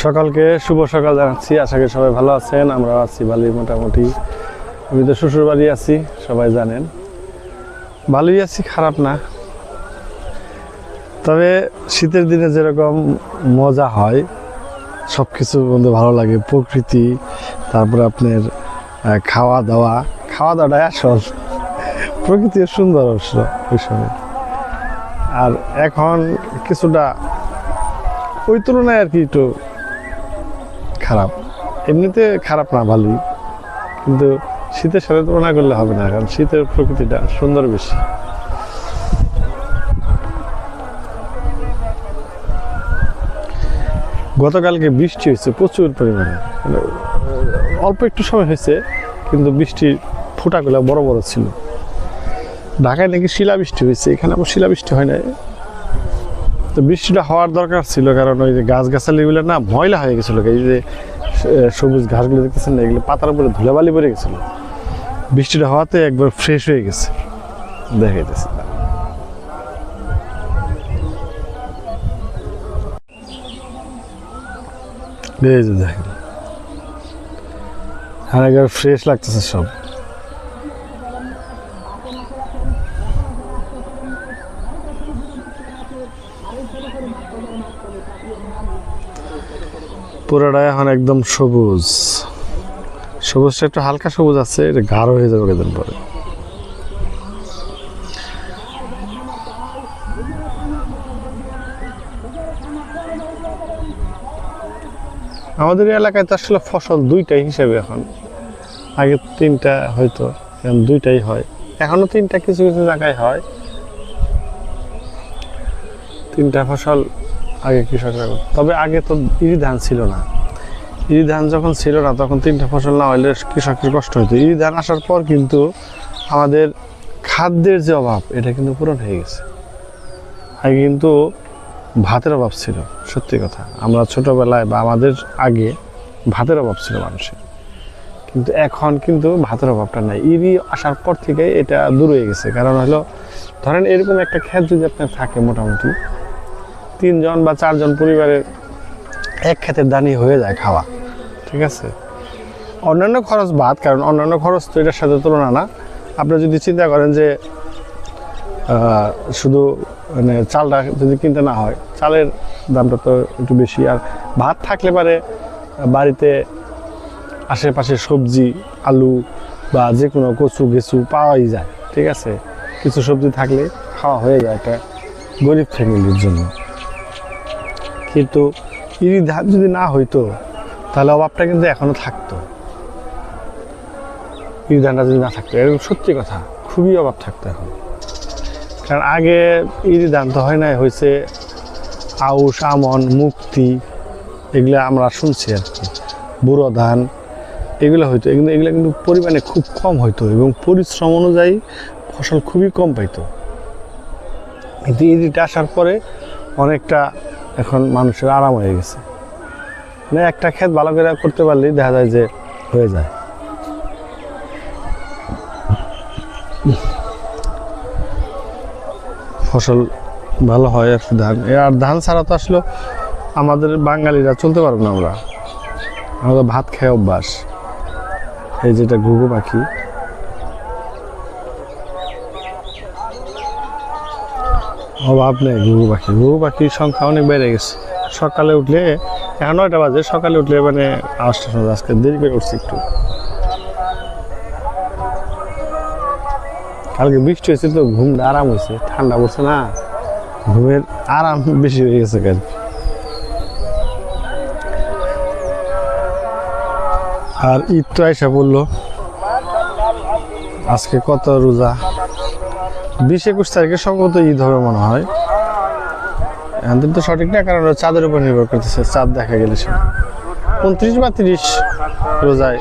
সকালকে শুভ সকাল জানাচ্ছি। আশা করি সবাই ভালো আছেন। আমরা আছি ভালোই মোটামুটি। আমি তো শ্বশুর বাড়ি আছি, সবাই জানেন। ভালোই আছি, খারাপ না। তবে শীতের দিনে যেরকম মজা হয়, সব কিছুর মধ্যে ভালো লাগে, প্রকৃতি, তারপরে আপনার খাওয়া দাওয়াটাই আসল। প্রকৃতিও সুন্দর অবশ্য ওই সময়। আর এখন কিছুটা ওই তুলনায় আর কি একটু খারাপ। এমনিতে খারাপ না, ভালোই, কিন্তু শীতের সাথে তুলনা করলে হবে না, কারণ শীতের প্রকৃতিটা সুন্দর বেশি। গতকালকে বৃষ্টি হয়েছে প্রচুর পরিমাণে, অল্প একটু সময় হয়েছে, কিন্তু বৃষ্টির ফোঁটাগুলো বড় বড় ছিল। ঢাকায় নাকি শিলাবৃষ্টি হয়েছে, এখানে আবার শিলাবৃষ্টি হয় না। তো বৃষ্টিটা হওয়ার দরকার ছিল, কারণ ওই যে গাছগাছালিগুলো না ময়লা হয়ে গেছিলো। এই যে সবুজ ঘাসগুলো দেখতেছেন না, এগুলো পাতার উপরে ধুলাবালি পড়ে গেছিলো। বৃষ্টিটা হওয়াতে একবার ফ্রেশ হয়ে গেছে, দেখাইতেছে। এই যে দেখেন, আর একবার ফ্রেশ লাগতেছে সব। পুরোটা এখন একদম সবুজ। সবুজটা একটু হালকা সবুজ আছে, এটা গাঢ় হয়ে যাবে কদিন পরে। আমাদের এলাকায় তো আসলে ফসল দুইটাই হিসাবে এখন, আগে তিনটা হয়তো, এখন দুইটাই হয়। এখনো তিনটা, কিছু কিছু জায়গায় হয় তিনটা ফসল আগে কৃষকরা। তবে আগে তো ইরি ধান ছিল না। ইরি ধান যখন ছিল না, তখন তিনটা ফসল না হলে কৃষকের কষ্ট হতো। ইরি ধান আসার পর কিন্তু আমাদের খাদ্যের যে অভাব, এটা কিন্তু পূরণ হয়ে গেছে। আগে কিন্তু ভাতের অভাব ছিল, সত্যি কথা। আমরা ছোটোবেলায় বা আমাদের আগে ভাতের অভাব ছিল মানুষের, কিন্তু এখন কিন্তু ভাতের অভাবটা নাই। ইরি আসার পর থেকে এটা দূর হয়ে গেছে। কারণ হলো, ধরেন এরকম একটা ক্ষেত যদি আপনার থাকে, মোটামুটি 3 জন বা 4 জন পরিবারের এক ক্ষেতের দানি হয়ে যায় খাওয়া, ঠিক আছে। অন্যান্য খরচ বাদ, কারণ অন্যান্য খরচ তো এটার সাথে তুলনা না। আপনি যদি চিন্তা করেন যে শুধু মানে চালটা যদি কিনতে না হয়, চালের দামটা তো একটু বেশি। আর ভাত থাকলে পারে বাড়িতে আশেপাশে সবজি, আলু বা যে কোনো কচু গেছু পাওয়াই যায়, ঠিক আছে। কিছু সবজি থাকলে খাওয়া হয়ে যায় একটা গরিব ফ্যামিলির জন্য। কিন্তু ইরি ধান যদি না হইতো, তাহলে অভাবটা কিন্তু এখনো থাকতো। ইরি ধানটা যদি না থাকতো, এরকম সত্যি কথা, খুবই অভাব থাকতো এখন। কারণ আগে ইরি ধান তো হয় নাই, হয়েছে আউশ, আমন, মুক্তি, এগুলো আমরা শুনছি আর কি। বুড়ো ধান এগুলো হইতো, এগুলো কিন্তু পরিমাণে খুব কম হইতো এবং পরিশ্রম অনুযায়ী ফসল খুবই কম পাইতো। কিন্তু ইরিটা আসার পরে অনেকটা এখন মানুষের আরাম হয়ে গেছে। মানে একটা ক্ষেত ভালো করে করতে পারলেই দেখা যায় যে হয়ে যায়। ফসল ভালো হয় আর ধান। আর ধান ছাড়া তো আসলে আমাদের বাঙালিরা চলতে পারবো না। আমরা ভাত খেয়ে অভ্যাস। এই যেটা ঘুঘু পাখি, অভাব নেই। ঘুঘু পাখির সংখ্যা অনেক বেড়ে গেছে। সকালে উঠলে, এখন 9টা বাজে, সকালে উঠলে মানে আওয়াজটা শোনা যায়। আজকে দেরি করে উঠছি একটু, কালকে বৃষ্টি হয়েছে তো ঘুমটা আরাম হয়েছে, ঠান্ডা পড়ছে না, ঘুমের আরাম বেশি হয়ে গেছে। কাল আর ঈদ তো আইসা পড়লো। আজকে কত রোজা? 20-21 তারিখে সম্ভবত ঈদ হবে মনে হয়। এখন তো সঠিক না, কারণ চাঁদের উপর নির্ভর করতেছে। চাঁদ দেখা গেলে 29 বা 30 রোজায়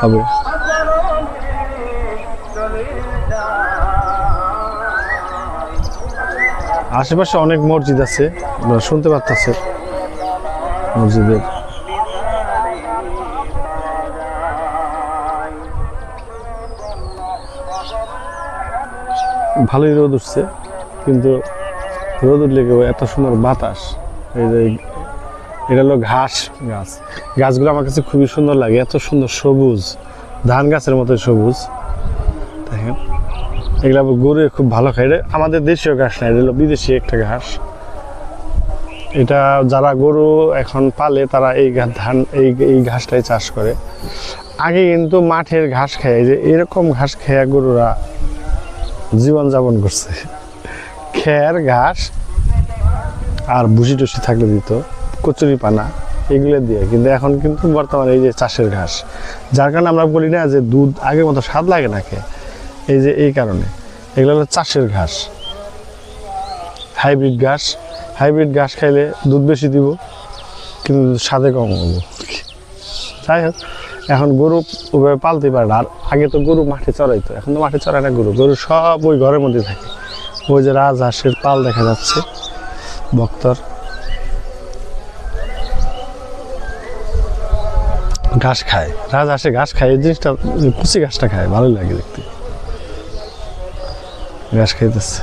হবে। আশেপাশে অনেক মসজিদ আছে, আপনারা শুনতে পাচ্ছেন মসজিদের। ভালোই রোদ উঠছে, কিন্তু রোদ উঠলে এত সুন্দর বাতাস, এই যে এটা হলো ঘাস গাছ, গাছগুলো আমার কাছে খুবই সুন্দর লাগে, এত সুন্দর সবুজ, ধান গাছের মতো সবুজ। দেখেন এগুলো গরু খুব ভালো খায়, এটা আমাদের দেশীয় ঘাস না, এটা হলো বিদেশি একটা ঘাস। এটা যারা গরু এখন পালে তারা এই ধান এই ঘাসটাই চাষ করে। আগে কিন্তু মাঠের ঘাস খায়, যে এরকম ঘাস খেয়ে গরুরা জীবনযাপন করছে, খের ঘাস আর ভুসি টুসি থাকলে দিত, কচুরি পানা এগুলো দিয়ে। কিন্তু এখন কিন্তু বর্তমানে এই যে চাষের ঘাস, যার কারণে আমরা বলি না যে দুধ আগের মতো স্বাদ লাগে না খেয়ে, এই যে এই কারণে এগুলো হলো চাষের ঘাস, হাইব্রিড ঘাস। হাইব্রিড ঘাস খাইলে দুধ বেশি দিব কিন্তু স্বাদে কম হবো। যাই হোক, এখন গরু ওইভাবে পালতে পারে না। আর আগে তো গরু মাঠে চড়াইতো, এখন তো মাঠে চড়ায় না গরু, গরু সব ওই ঘরের মধ্যে থাকে। ওই যে রাজহাঁসের পাল দেখা যাচ্ছে বক্তর, ঘাস খায়, রাজহাঁসে ঘাস খায়, এই জিনিসটা কুচি ঘাসটা খায়, ভালোই লাগে দেখতে, ঘাস খাইতেছে।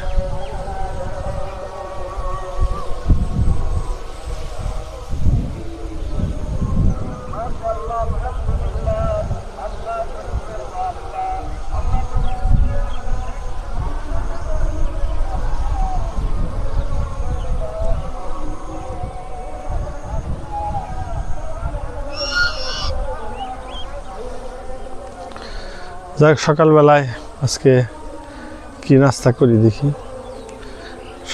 যাক, সকালবেলায় আজকে কি নাস্তা করি দেখি।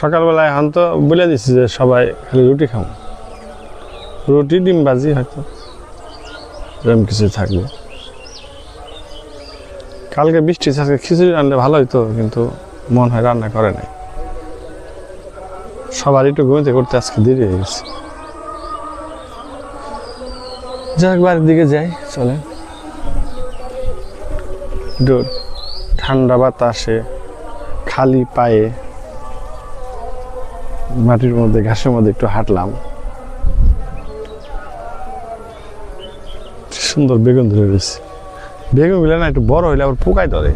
সকালবেলায় এখন তো বলে দিচ্ছি যে সবাই খালি রুটি খাবো, রুটি ডিম ভাজি হয়তো এরকম কিছু থাকবে। কালকে বৃষ্টি, আজকে খিচুড়ি রান্না ভালো হইতো, কিন্তু মন হয় রান্না করে নাই। সবার একটু ঘুমিতে করতে আজকে দেরি হয়ে গেছে। যাক, বাড়ির দিকে যাই, চলে। ঠান্ডা বাতাসে খালি পায়ে মাটির মধ্যে ঘাসের মধ্যে একটু হাঁটলাম। সুন্দর বেগুন ধরে রয়েছে, বেগুনগুলো না একটু বড় হইলে আবার পোকায় ধরে,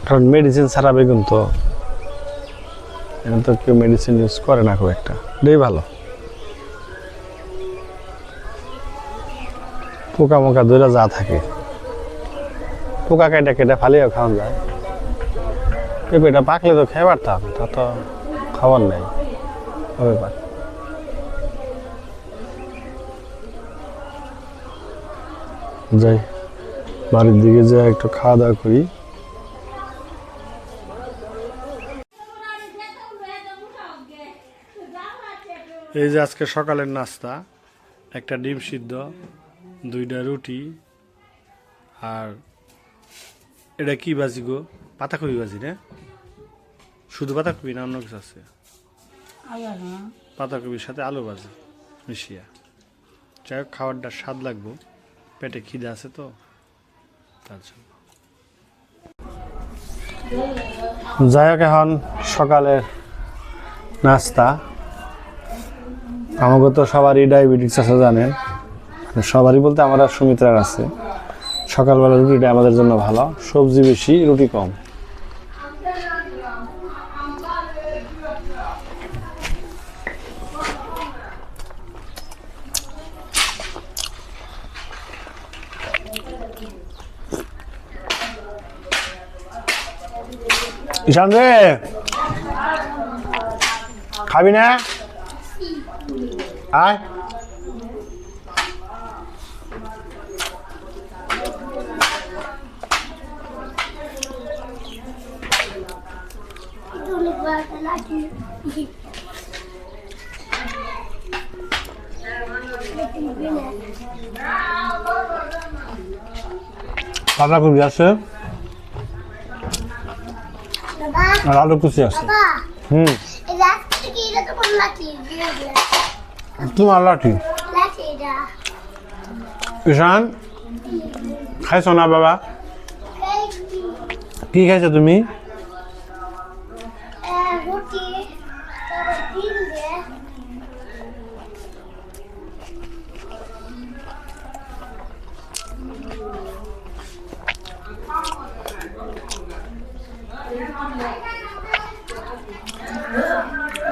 কারণ মেডিসিন ছাড়া বেগুন তো, এখন তো কেউ মেডিসিন ইউজ করে না খুব একটা, এটাই ভালো। পোকা মোকা ধরে যা থাকে, পোকা কেটে কেটে ফালিয়েও খাওয়া যায়। এটা পাকলে তো খেয়ে পারতাম, তা তো খাবার নেই, হবে পাক। যাই বাড়ির দিকে যাই, একটু খাওয়া দাওয়া করি। এই যে আজকে সকালের নাস্তা, একটা ডিম সিদ্ধ, 2টা রুটি, আর এটা কি ভাজি গো? পাতাকপি ভাজি না? শুধু পাতাকপি না অন্য কিছু আছে? পাতাকপির সাথে আলু ভাজি মিশিয়া। যাই হোক, খাবারটা স্বাদ লাগবো, পেটে খিদে আছে তো তার জন্য। যাই হোক, এখন সকালের নাস্তা, আমাকে তো সবারই ডায়াবেটিস আছে জানেন, সবারই বলতে আমার আর সুমিত্রার আছে। সকালবেলা রুটিটা আমাদের জন্য ভালো, সবজি বেশি রুটি কম। ঈশান রে, খাবি না? আয়, পাতাকপি আছে আর আলু কুচি আছে। তোমার লাঠি? ঈশান, খাইছো না বাবা? কি খাইছো তুমি?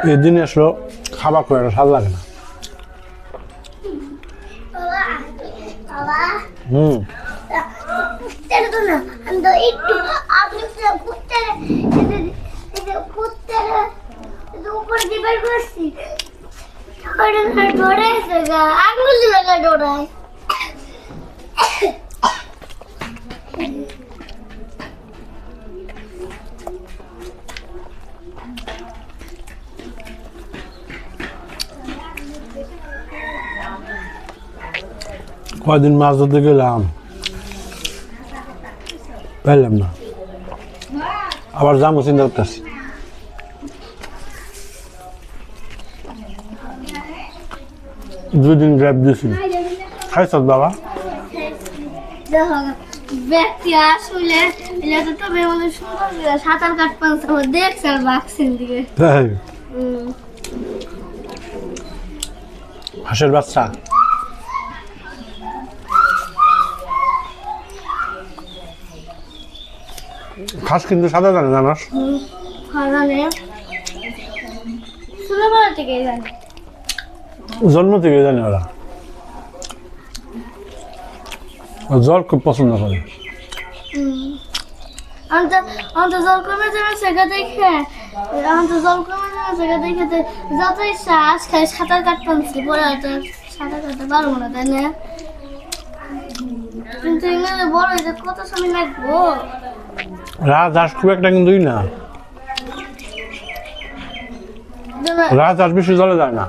এই দিনে আসলে খাবার করে একটা স্বাদ লাগে না। হুম কয়দিন মাছ ধরতে গেলাম, পাইলাম না, আবার যাবো চিন্তা করতেছি। দুদিন গ্যাপ দিয়েছি। খাইছ বাবা? ব্যক্তি আসলে সাঁতার কাটপান দেখছে আর বাক্সের দিকে তাই হাঁসের বাচ্চা হাঁস কিন্তু সাদা জানে, জানাস? ছোটবেলা থেকে জানি, জন্ম থেকে জানে ওরা। জল খুব পছন্দ করে। জল কমে যাবে সেটা দেখে, জল কমে যাবে সেটা দেখে যত ইচ্ছা আজ খাই সাঁতার কাটতাম, পরে হয়তো সাঁতার কাটতে পারবো না, তাই না? কিন্তু এখানে বড় যে কত সময় লাগবো। রাজহাঁস খুব একটা কিন্তু না, রাজহাঁস বেশি জলে যায় না।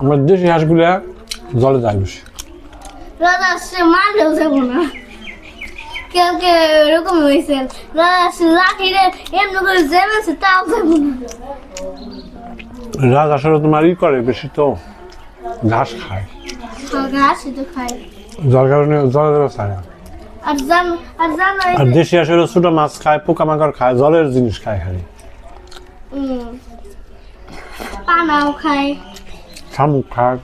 আমরা দেশি হাঁসগুলো জলে যায় বেশি। রাজা আসছে মারলেও যাবো না, কেউ এরকম হয়েছে। রাজা আসছে লাঠিরে এমনি করে জেমেছে তাও যাবো না। রাজহাঁসেরও তোমার ই করে বেশি, তো ঘাস খায়, ঘাসই তো খাই, জল কারণে জলে জলে খায় না। আর দেশি হাঁসেরও ছোট মাছ খায়, পোকামাকড় খায়, জলের জিনিস খায় খালি। পানাও খায়, শামুক খায়।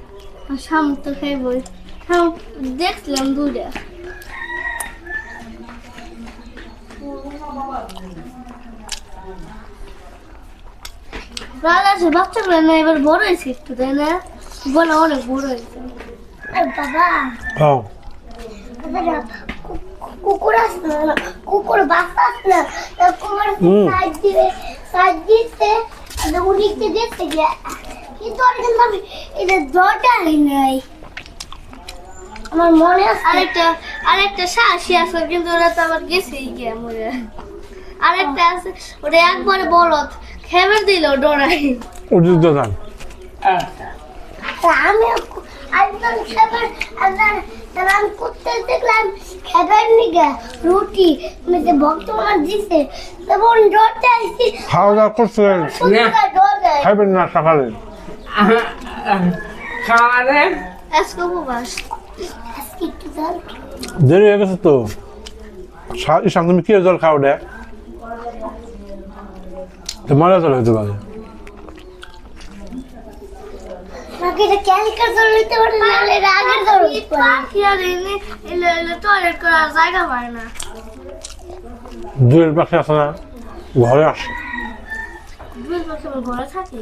শামুক তো খাইবই, শামুক দেখছিলাম দূরে। রাজা বাচ্চাগুলো না এবার বড় হয়েছে একটু, তাই না? বলে অনেক বড় হয়েছে। বাবা কুকুর আসছে না, কুকুর বাচ্চা আসছে না, কুকুর সাইড দিবে, সাইড দিতে উনিকে দেখতে গিয়ে, কিন্তু আমি এটা জ্বরটা নাই। আমার মনে আছে আরেকটা শাসি আছে, কিন্তু ওরা তো আবার গেছেই গিয়ে মরে। আরেকটা আছে ওটা একবারে বলদ, খেবে দিল ডরাই। আমি একদম খেবার আমি করতে দেখলাম খেবার নিগে রুটি ভক্তমার দিচ্ছে, তখন ডরতে আসছি। খাওয়া দাওয়া করছে, খাইবেন না সকালে? খাওয়ারে আজকে উপবাস, দেরি হয়ে গেছে তো। ঈশান তুমি কি জল খাও রে? মজা জল হইতে পারে। দুয়ের পাখি আছে না, ঘরে আসে। ঘরে থাকে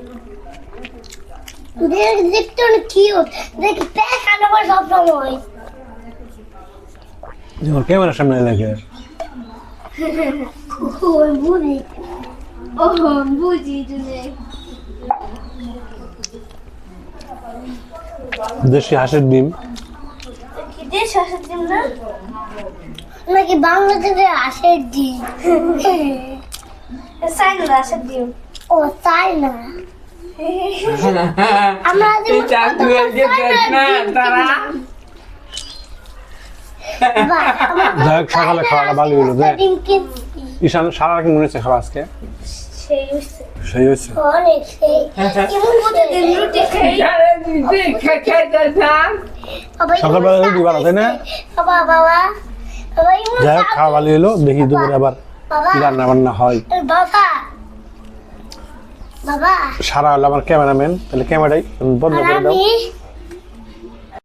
দেখতে অনেক কিউট, দেখি প্যাক আনাবার সব সময়। ক্যামেরার সামনে লাগে। বুঝি, ও বুঝি তুমি। দেশি হাঁসের ডিম, দেশি হাঁসের ডিম না নাকি বাংলাদেশের হাঁসের ডিম? চাইনা হাঁসের ডিম। ও তাই না, আমরা সকালে খাওয়াটা ভালো হলো। ঈশান সারা কি মনে হচ্ছে খাওয়া আজকে? সেই হচ্ছে সকালবেলা রুটি বানা, তাই না? যাই হোক খাওয়া ভালো হলো, দেখি দুপুরে আবার রান্না বান্না হয়। সারা হলো আমার ক্যামেরাম্যান, তাহলে ক্যামেরাটাই বন্ধ করে দাও।